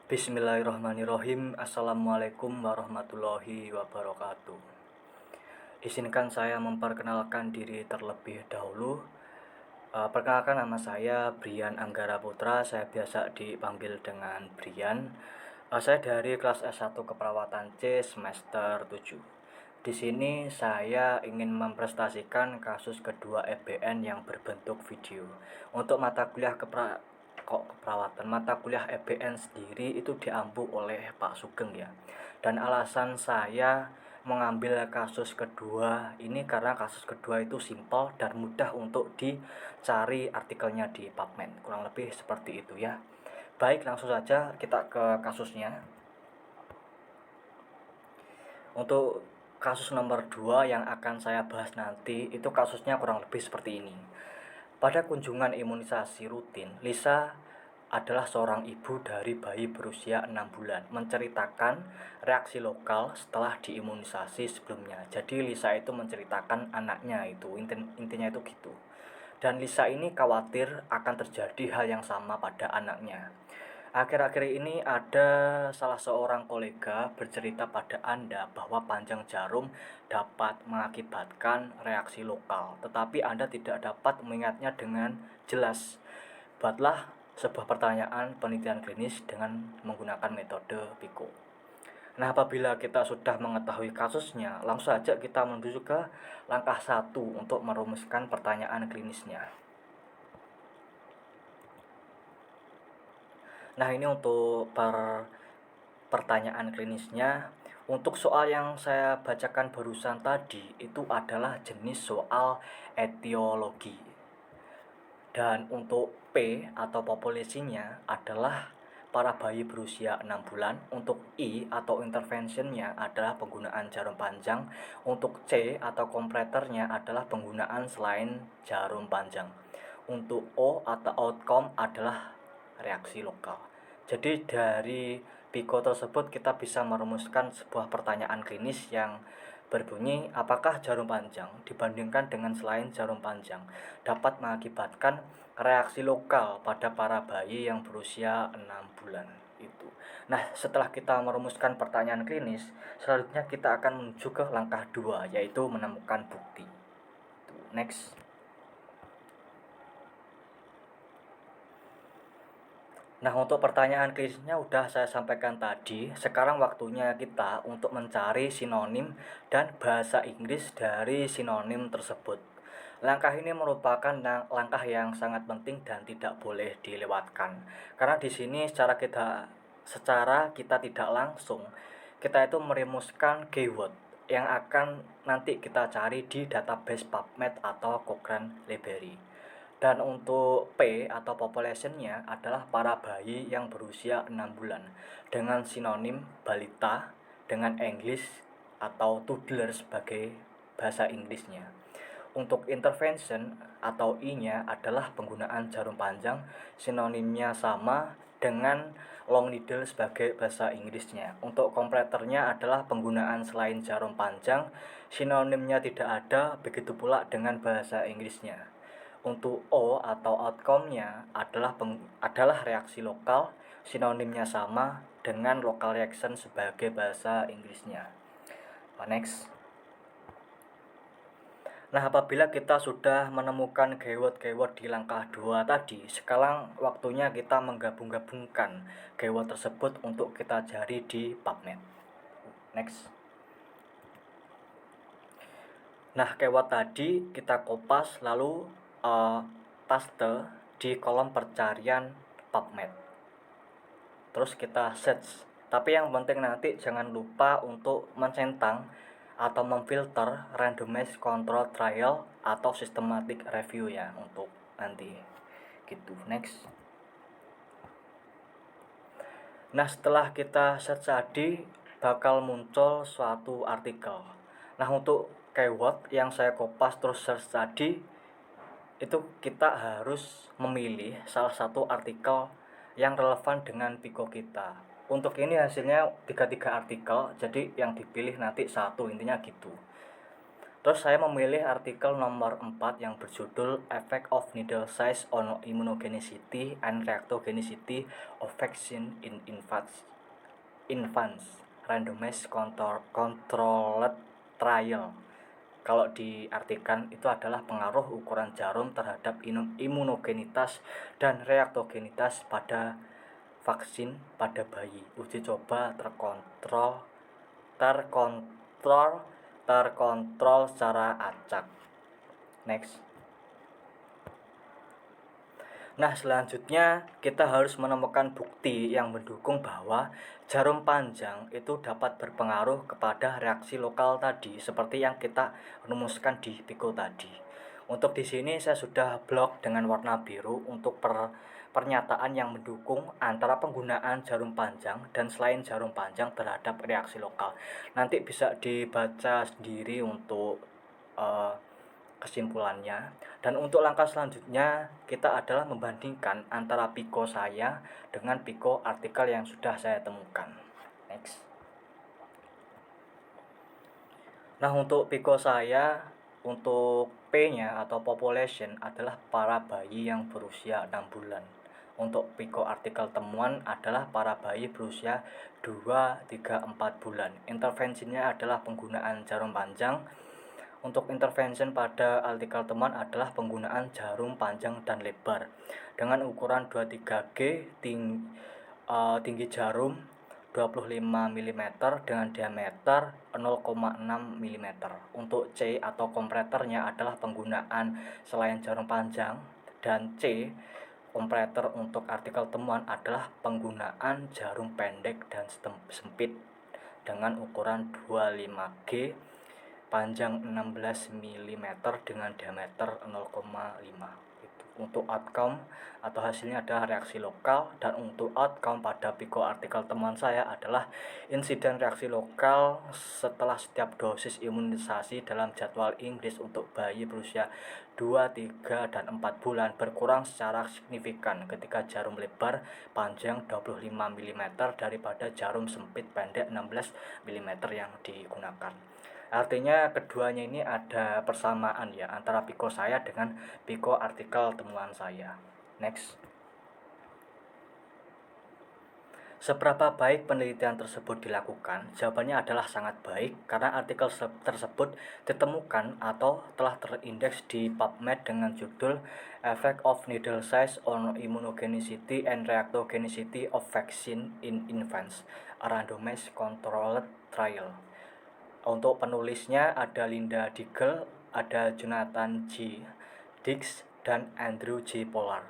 Bismillahirrahmanirrahim. Assalamualaikum warahmatullahi wabarakatuh. Izinkan saya memperkenalkan diri terlebih dahulu. Perkenalkan, nama saya Brian Anggara Putra. Saya biasa dipanggil dengan Brian. Saya dari kelas S1 Keperawatan C semester 7. Di sini saya ingin mempresentasikan kasus kedua EBN yang berbentuk video. Untuk mata kuliah keperawatan, mata kuliah EBN sendiri itu diampu oleh Pak Sugeng ya. Dan alasan saya mengambil kasus kedua ini karena kasus kedua itu simpel dan mudah untuk dicari artikelnya di PubMed. Kurang lebih seperti itu ya. Baik, langsung saja kita ke kasusnya. Untuk kasus nomor 2 yang akan saya bahas nanti, itu kasusnya kurang lebih seperti ini. Pada kunjungan imunisasi rutin, Lisa adalah seorang ibu dari bayi berusia 6 bulan, menceritakan reaksi lokal setelah diimunisasi sebelumnya. Jadi Lisa itu menceritakan anaknya itu, intinya itu gitu. Dan Lisa ini khawatir akan terjadi hal yang sama pada anaknya. Akhir-akhir ini ada salah seorang kolega bercerita pada Anda bahwa panjang jarum dapat mengakibatkan reaksi lokal, tetapi Anda tidak dapat mengingatnya dengan jelas. Buatlah sebuah pertanyaan penelitian klinis dengan menggunakan metode PICO. Nah, apabila kita sudah mengetahui kasusnya, langsung saja kita menuju ke langkah 1 untuk merumuskan pertanyaan klinisnya. Nah, ini untuk pertanyaan klinisnya. Untuk soal yang saya bacakan barusan tadi itu adalah jenis soal etiologi. Dan untuk P atau populasinya adalah para bayi berusia 6 bulan. Untuk I atau interventionnya adalah penggunaan jarum panjang. Untuk C atau kompleternya adalah penggunaan selain jarum panjang. Untuk O atau outcome adalah reaksi lokal. Jadi dari PICO tersebut kita bisa merumuskan sebuah pertanyaan klinis yang berbunyi, apakah jarum panjang dibandingkan dengan selain jarum panjang dapat mengakibatkan reaksi lokal pada para bayi yang berusia 6 bulan itu. Nah, setelah kita merumuskan pertanyaan klinis, selanjutnya kita akan menuju ke langkah 2, yaitu menemukan bukti. Next. Nah, untuk pertanyaan klinisnya udah saya sampaikan tadi. Sekarang waktunya kita untuk mencari sinonim dan bahasa Inggris dari sinonim tersebut. Langkah ini merupakan langkah yang sangat penting dan tidak boleh dilewatkan. Karena di sini secara kita tidak langsung kita itu merumuskan keyword yang akan nanti kita cari di database PubMed atau Cochrane Library. Dan untuk P atau populationnya adalah para bayi yang berusia 6 bulan dengan sinonim balita dengan English atau toddler sebagai bahasa Inggrisnya. Untuk intervention atau I-nya adalah penggunaan jarum panjang, sinonimnya sama dengan long needle sebagai bahasa Inggrisnya. Untuk kompleternya adalah penggunaan selain jarum panjang, sinonimnya tidak ada, begitu pula dengan bahasa Inggrisnya. Untuk O atau outcome-nya adalah reaksi lokal, sinonimnya sama dengan local reaction sebagai bahasa Inggrisnya. Next. Nah, apabila kita sudah menemukan keyword-keyword di langkah 2 tadi, sekarang waktunya kita menggabung-gabungkan keyword tersebut untuk kita cari di PubMed. Next. Nah, keyword tadi kita kopas lalu paste di kolom pencarian PubMed. Terus kita search. Tapi yang penting nanti jangan lupa untuk mencentang atau memfilter randomized control trial atau systematic review ya untuk nanti. Gitu. Next. Nah, setelah kita search tadi bakal muncul suatu artikel. Nah, untuk keyword yang saya kopas terus search tadi itu kita harus memilih salah satu artikel yang relevan dengan PICO kita. Untuk ini hasilnya 33 artikel, jadi yang dipilih nanti satu, intinya gitu. Terus saya memilih artikel nomor 4 yang berjudul Effect of Needle Size on Immunogenicity and Reactogenicity of Vaccine in Infants Randomized Controlled Trial. Kalau diartikan itu adalah pengaruh ukuran jarum terhadap imunogenitas dan reaktogenitas pada vaksin pada bayi. Uji coba terkontrol secara acak. Next. Nah, selanjutnya kita harus menemukan bukti yang mendukung bahwa jarum panjang itu dapat berpengaruh kepada reaksi lokal tadi seperti yang kita rumuskan di Pico tadi. Untuk di sini saya sudah blok dengan warna biru untuk pernyataan yang mendukung antara penggunaan jarum panjang dan selain jarum panjang terhadap reaksi lokal. Nanti bisa dibaca sendiri untuk kesimpulannya. Dan untuk langkah selanjutnya kita adalah membandingkan antara Pico saya dengan Pico artikel yang sudah saya temukan. Next. Nah, untuk Pico saya, untuk P-nya atau population adalah para bayi yang berusia 6 bulan. Untuk Pico artikel temuan adalah para bayi berusia 2, 3, 4 bulan. Intervensinya adalah penggunaan jarum panjang. Untuk intervention pada artikel temuan adalah penggunaan jarum panjang dan lebar dengan ukuran 23G, tinggi jarum 25 mm dengan diameter 0,6 mm. Untuk C atau kompleternya adalah penggunaan selain jarum panjang, dan C kompleter untuk artikel temuan adalah penggunaan jarum pendek dan sempit dengan ukuran 25G, panjang 16 mm dengan diameter 0,5. Untuk outcome atau hasilnya adalah reaksi lokal, dan untuk outcome pada Pico artikel temuan saya adalah insiden reaksi lokal setelah setiap dosis imunisasi dalam jadwal Inggris untuk bayi berusia 2, 3, dan 4 bulan berkurang secara signifikan ketika jarum lebar panjang 25 mm daripada jarum sempit pendek 16 mm yang digunakan. Artinya keduanya ini ada persamaan ya antara Pico saya dengan Pico artikel temuan saya. Next. Seberapa baik penelitian tersebut dilakukan? Jawabannya adalah sangat baik karena artikel tersebut ditemukan atau telah terindeks di PubMed dengan judul Effect of Needle Size on Immunogenicity and Reactogenicity of Vaccine in Infants, a Randomized Controlled Trial. Untuk penulisnya ada Linda Diggle, ada Jonathan G. Dix, dan Andrew J. Pollard.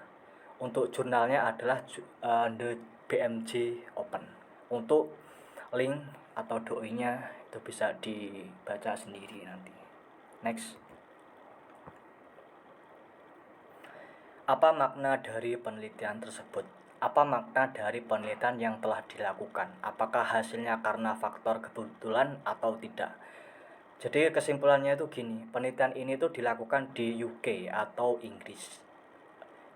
Untuk jurnalnya adalah The BMJ Open. Untuk link atau doi-nya itu bisa dibaca sendiri nanti. Next. Apa makna dari penelitian tersebut? Apa makna dari penelitian yang telah dilakukan? Apakah hasilnya karena faktor kebetulan atau tidak? Jadi kesimpulannya itu gini, penelitian ini tuh dilakukan di UK atau Inggris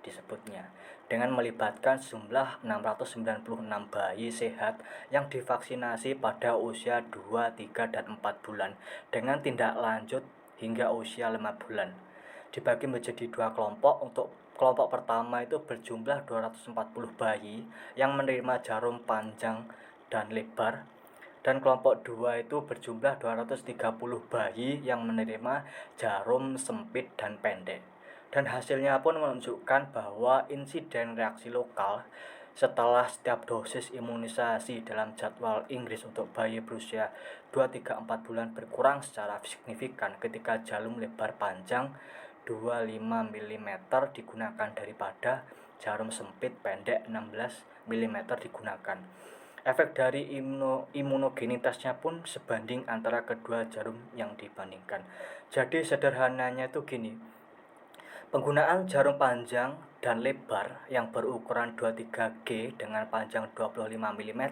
disebutnya, dengan melibatkan jumlah 696 bayi sehat yang divaksinasi pada usia 2, 3, dan 4 bulan dengan tindak lanjut hingga usia 5 bulan. Dibagi menjadi dua kelompok. Untuk kelompok pertama itu berjumlah 240 bayi yang menerima jarum panjang dan lebar, dan kelompok 2 itu berjumlah 230 bayi yang menerima jarum sempit dan pendek. Dan hasilnya pun menunjukkan bahwa insiden reaksi lokal setelah setiap dosis imunisasi dalam jadwal Inggris untuk bayi berusia 2, 3, 4 bulan berkurang secara signifikan ketika jarum lebar panjang 25 mm digunakan daripada jarum sempit pendek 16 mm digunakan. Efek dari imunogenitasnya pun sebanding antara kedua jarum yang dibandingkan. Jadi sederhananya itu gini, penggunaan jarum panjang dan lebar yang berukuran 23G dengan panjang 25 mm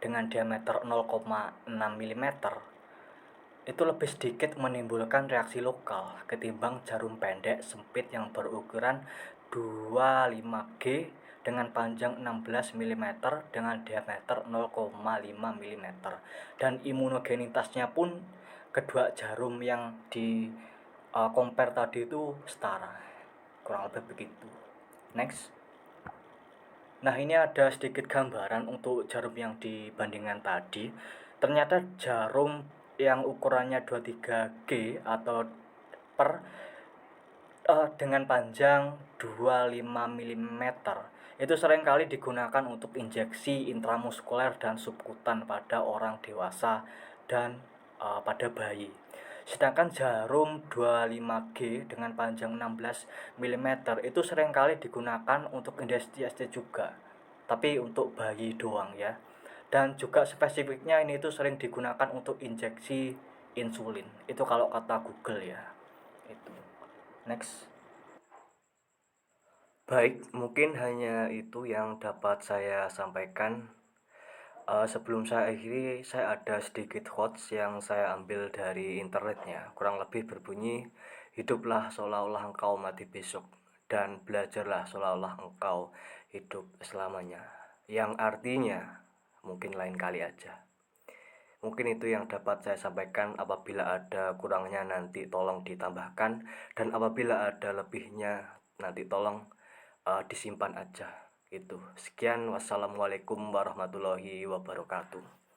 dengan diameter 0,6 mm itu lebih sedikit menimbulkan reaksi lokal ketimbang jarum pendek sempit yang berukuran 25G dengan panjang 16 mm dengan diameter 0,5 mm, dan imunogenitasnya pun kedua jarum yang di compare tadi itu setara, kurang lebih begitu. Next. Nah, ini ada sedikit gambaran untuk jarum yang dibandingkan tadi. Ternyata jarum yang ukurannya 23G atau per dengan panjang 25 mm itu seringkali digunakan untuk injeksi intramuskuler dan subkutan pada orang dewasa dan pada bayi. Sedangkan jarum 25G dengan panjang 16 mm itu seringkali digunakan untuk injeksi juga, tapi untuk bayi doang ya. Dan juga spesifiknya ini itu sering digunakan untuk injeksi insulin. Itu kalau kata Google ya. Itu. Next. Baik, mungkin hanya itu yang dapat saya sampaikan. Sebelum saya akhiri, saya ada sedikit quotes yang saya ambil dari internetnya. Kurang lebih berbunyi, hiduplah seolah-olah engkau mati besok, dan belajarlah seolah-olah engkau hidup selamanya. Yang artinya, mungkin lain kali aja. Mungkin itu yang dapat saya sampaikan. Apabila ada kurangnya nanti tolong ditambahkan, dan apabila ada lebihnya nanti tolong disimpan aja. Itu. Sekian, wassalamualaikum warahmatullahi wabarakatuh.